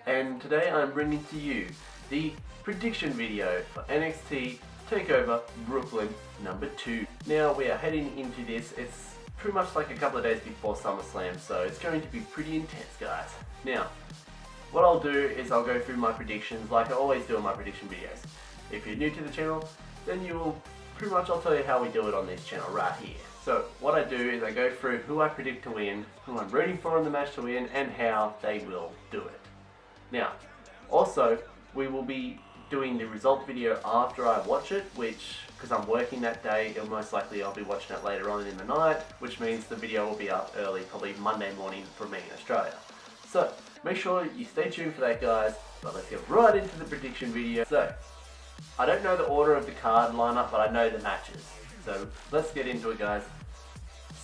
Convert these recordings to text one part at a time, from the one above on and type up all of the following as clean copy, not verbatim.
and today I'm bringing to you the prediction video for NXT TakeOver Brooklyn #2. Now we are heading into this, it's pretty much like a couple of days before SummerSlam, so it's going to be pretty intense, guys. Now, what I'll do is I'll go through my predictions like I always do in my prediction videos. If you're new to the channel, then I'll tell you how we do it on this channel right here. So what I do is I go through who I predict to win, who I'm rooting for in the match to win, and how they will do it. Now, also, we will be doing the result video after I watch it, which, because I'm working that day, most likely I'll be watching it later on in the night, which means the video will be up early, probably Monday morning for me in Australia. So, make sure you stay tuned for that, guys, but let's get right into the prediction video. So, I don't know the order of the card lineup, but I know the matches. So, let's get into it, guys.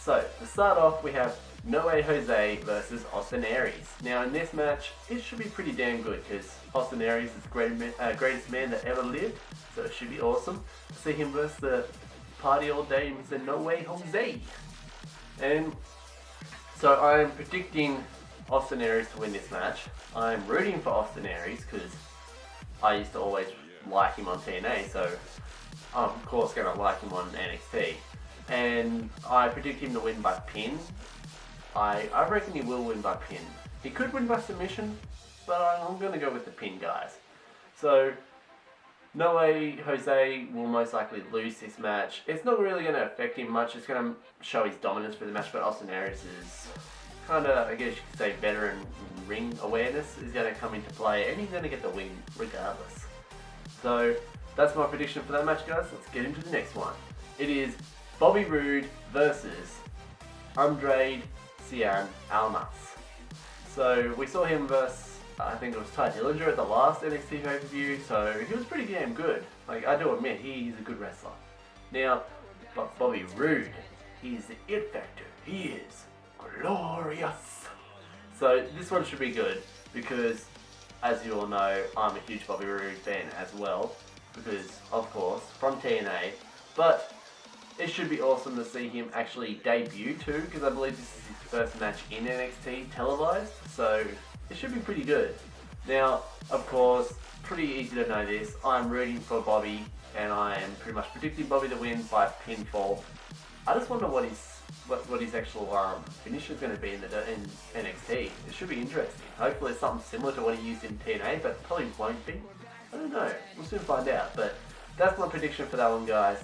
So, to start off, we have No Way Jose versus Austin Aries. Now, in this match, it should be pretty damn good because Austin Aries is the greatest man that ever lived. So, it should be awesome to see him versus the party all day, Mr. No Way Jose. And so, I'm predicting Austin Aries to win this match. I'm rooting for Austin Aries because I used to always like him on TNA, so I'm of course going to like him on NXT. And I predict him to win by pin. I reckon he will win by pin. He could win by submission, but I'm going to go with the pin, guys. So, No Way Jose will most likely lose this match. It's not really going to affect him much. It's going to show his dominance for the match, but Austin Aries is kind of, I guess you could say, veteran ring awareness is going to come into play, and he's going to get the win regardless. So, that's my prediction for that match, guys. Let's get into the next one. It is Bobby Roode versus Andrade, Cien, Almas. So we saw him versus, I think it was Ty Dillinger at the last NXT pay-per-view, so he was pretty damn good. Like, I do admit, he's a good wrestler. Now, but Bobby Roode, he's the it factor. He is glorious. So this one should be good because, as you all know, I'm a huge Bobby Roode fan as well, because, of course, from TNA, but it should be awesome to see him actually debut too, because I believe this is his first match in NXT televised, so it should be pretty good. Now, of course, pretty easy to know this, I'm rooting for Bobby, and I am pretty much predicting Bobby to win by pinfall. I just wonder what his actual finish is going to be in NXT. It should be interesting. Hopefully it's something similar to what he used in TNA, but probably won't be. I don't know. We'll soon find out. But that's my prediction for that one, guys.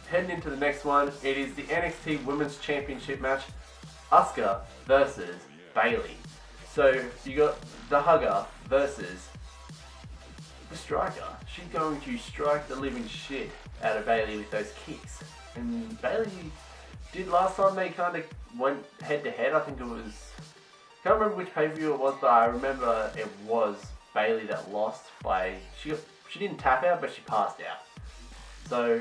Heading into the next one, it is the NXT Women's Championship match, Asuka versus Bayley. So you got the Hugger versus the Striker. She's going to strike the living shit out of Bayley with those kicks. And Bayley did last time they kind of went head to head. I think it was, can't remember which pay-per-view it was, but I remember it was Bayley that lost by, she didn't tap out, but she passed out. So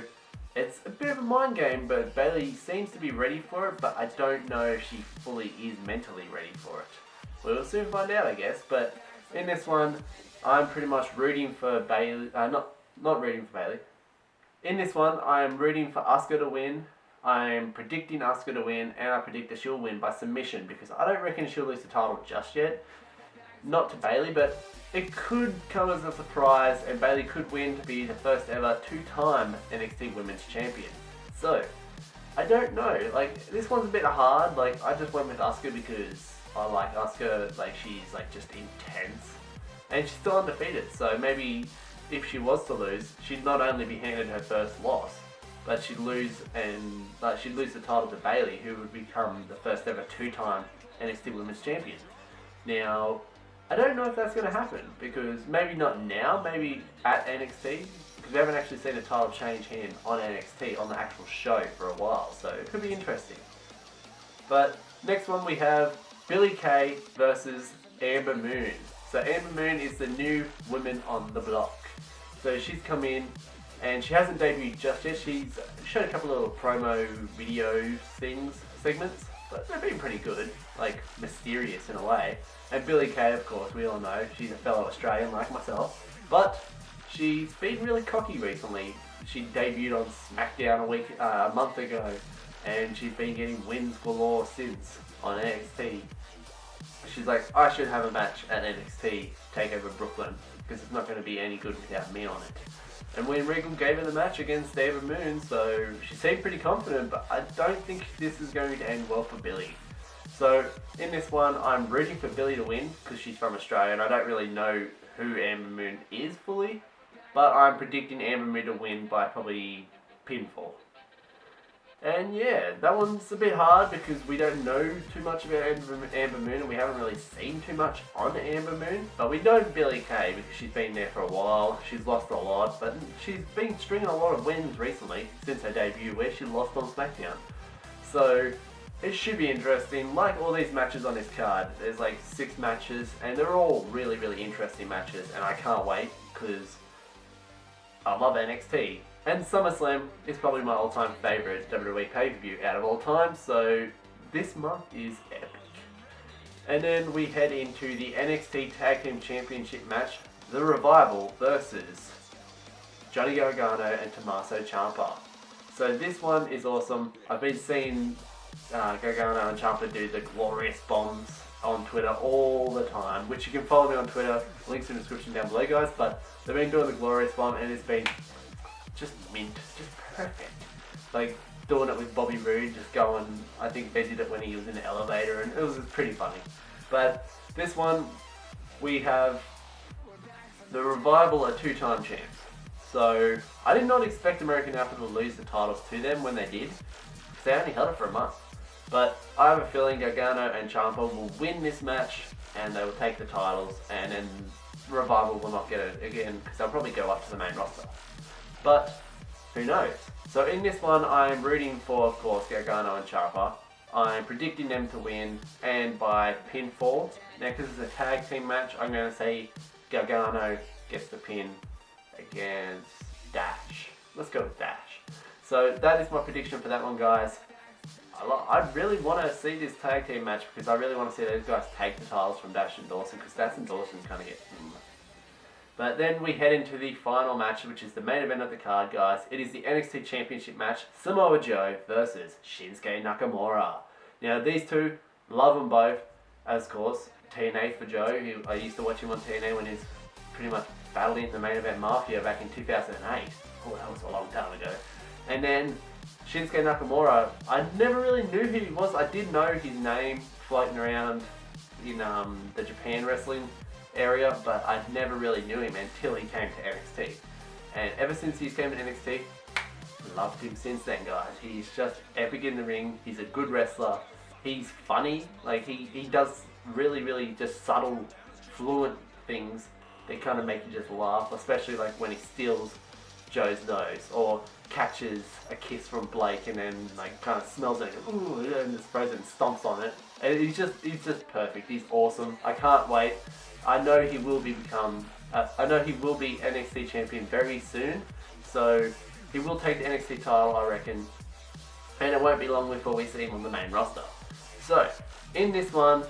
it's a bit of a mind game, but Bayley seems to be ready for it, but I don't know if she fully is mentally ready for it. We'll soon find out, I guess, but in this one, I'm pretty much rooting for Bayley, not rooting for Bayley. In this one, I'm rooting for Asuka to win. I'm predicting Asuka to win, and I predict that she'll win by submission, because I don't reckon she'll lose the title just yet. Not to Bayley, but it could come as a surprise, and Bayley could win to be the first ever two-time NXT Women's Champion. So, I don't know, like, this one's a bit hard. Like, I just went with Asuka because I like Asuka, like, she's like just intense, and she's still undefeated, so maybe if she was to lose, she'd not only be handed her first loss, but she'd lose the title to Bayley, who would become the first ever two-time NXT Women's Champion. Now, I don't know if that's going to happen, because maybe not now, maybe at NXT, because we haven't actually seen a title change hand on NXT on the actual show for a while, so it could be interesting. But next one we have Billie Kay versus Ember Moon. So Ember Moon is the new woman on the block. So she's come in, and she hasn't debuted just yet. She's shown a couple of little promo video segments, but they've been pretty good, like mysterious in a way. And Billie Kay, of course, we all know, she's a fellow Australian like myself, but she's been really cocky recently. She debuted on SmackDown a month ago, and she's been getting wins galore since on NXT. she's like, I should have a match at NXT TakeOver Brooklyn because it's not going to be any good without me on it. And when Regal gave her the match against Ember Moon, so she seemed pretty confident, but I don't think this is going to end well for Billie. So in this one, I'm rooting for Billie to win because she's from Australia and I don't really know who Ember Moon is fully, but I'm predicting Ember Moon to win by probably pinfall. And yeah, that one's a bit hard because we don't know too much about Ember Moon and we haven't really seen too much on Ember Moon. But we know Billie Kay because she's been there for a while, she's lost a lot, but she's been stringing a lot of wins recently since her debut where she lost on SmackDown. So it should be interesting. Like all these matches on this card, there's like 6 matches and they're all really, really interesting matches and I can't wait because I love NXT. And SummerSlam is probably my all-time favourite WWE pay-per-view out of all time, so this month is epic. And then we head into the NXT Tag Team Championship match, The Revival versus Johnny Gargano and Tommaso Ciampa. So this one is awesome. I've been seeing Gargano and Ciampa do the glorious bombs on Twitter all the time, which you can follow me on Twitter, links in the description down below guys, but they've been doing the glorious bomb and it's been just mint, just perfect. Like doing it with Bobby Roode, just going, I think they did it when he was in the elevator and it was pretty funny. But this one, we have the Revival, a 2-time champs. So I did not expect American Alpha to lose the titles to them when they did, because they only held it for a month. But I have a feeling Gargano and Ciampa will win this match and they will take the titles and then Revival will not get it again because they'll probably go up to the main roster. But who knows? So in this one, I'm rooting for, of course, Gargano and Ciampa. I'm predicting them to win and by pinfall. Now, because it's a tag team match, I'm going to say Gargano gets the pin against Dash. Let's go with Dash. So that is my prediction for that one, guys. I really want to see this tag team match because I really want to see those guys take the titles from Dash and Dawson because Dash and Dawson kind of get... But then we head into the final match, which is the main event of the card, guys. It is the NXT Championship match, Samoa Joe versus Shinsuke Nakamura. Now, these two, love them both. As, of course, TNA for Joe. I used to watch him on TNA when he's pretty much battling the main event Mafia back in 2008. Oh, that was a long time ago. And then Shinsuke Nakamura, I never really knew who he was. I did know his name floating around in the Japan wrestling area, but I never really knew him until he came to NXT. And ever since he's came to NXT, loved him since then, guys. He's just epic in the ring. He's a good wrestler. He's funny. Like he does really, really just subtle, fluent things that kind of make you just laugh, especially like when he steals Joe's nose or catches a kiss from Blake and then like kind of smells it and just throws it and stomps on it. And he's just perfect. He's awesome. I can't wait. I know he will be NXT champion very soon, so he will take the NXT title, I reckon, and it won't be long before we see him on the main roster. So, in this one,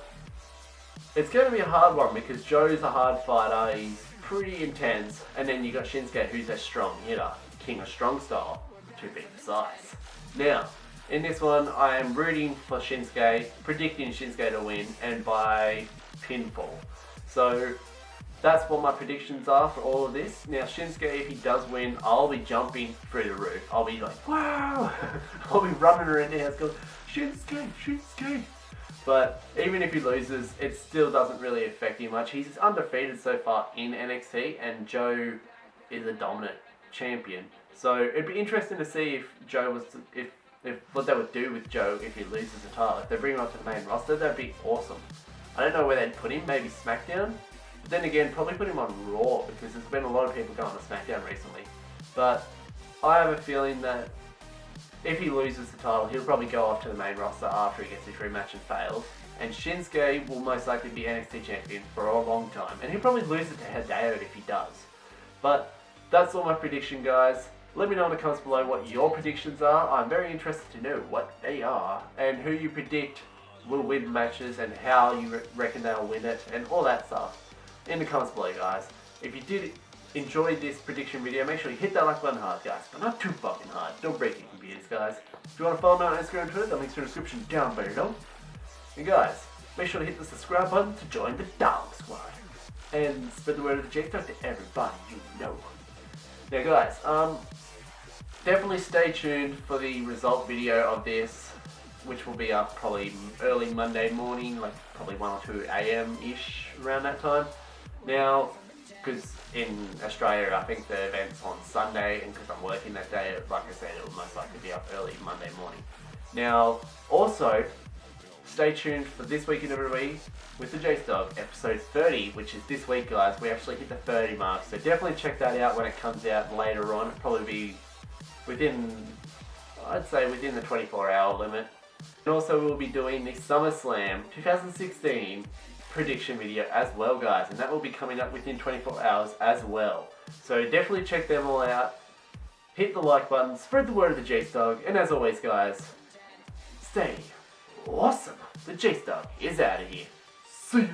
it's going to be a hard one because Joe's a hard fighter, he's pretty intense, and then you got Shinsuke who's a strong hitter, king of strong style, to be precise. Now, in this one, I am rooting for Shinsuke, predicting Shinsuke to win, and by pinfall. So that's what my predictions are for all of this. Now Shinsuke, if he does win, I'll be jumping through the roof. I'll be like, wow! I'll be running around the house going, Shinsuke, Shinsuke! But even if he loses, it still doesn't really affect him much. He's undefeated so far in NXT and Joe is a dominant champion. So it'd be interesting to see if Joe was, if what they would do with Joe if he loses the title. If they bring him up to the main roster, that'd be awesome. I don't know where they'd put him, maybe SmackDown? But then again, probably put him on Raw because there's been a lot of people going to SmackDown recently. But I have a feeling that if he loses the title, he'll probably go off to the main roster after he gets his rematch and fails. And Shinsuke will most likely be NXT champion for a long time. And he'll probably lose it to Hideo if he does. But that's all my prediction, guys. Let me know in the comments below what your predictions are. I'm very interested to know what they are and who you predict will win matches and how you reckon they'll win it and all that stuff in the comments below, guys. If you did enjoy this prediction video, make sure you hit that like button hard, guys, but not too fucking hard. Don't break your computers, guys. If you want to follow me on Instagram and Twitter, the links are in the description down below. And guys, make sure to hit the subscribe button to join the Dawg Squad. And spread the word of the TheJaseDawg to everybody you know. Now guys, definitely stay tuned for the result video of this, which will be up probably early Monday morning, like probably 1 or 2 a.m.-ish around that time. Now, because in Australia I think the event's on Sunday, and because I'm working that day, like I said, it will most likely be up early Monday morning. Now, also, stay tuned for This Week in WWE with TheJaseDawg, episode 30, which is this week guys. We actually hit the 30 mark, so definitely check that out when it comes out later on. It'll probably be within, I'd say within the 24-hour limit. And also we'll be doing the SummerSlam 2016 prediction video as well guys, and that will be coming up within 24 hours as well. So definitely check them all out. Hit the like button, spread the word of the TheJaseDawg, and as always guys, stay awesome. The TheJaseDawg is out of here. See you.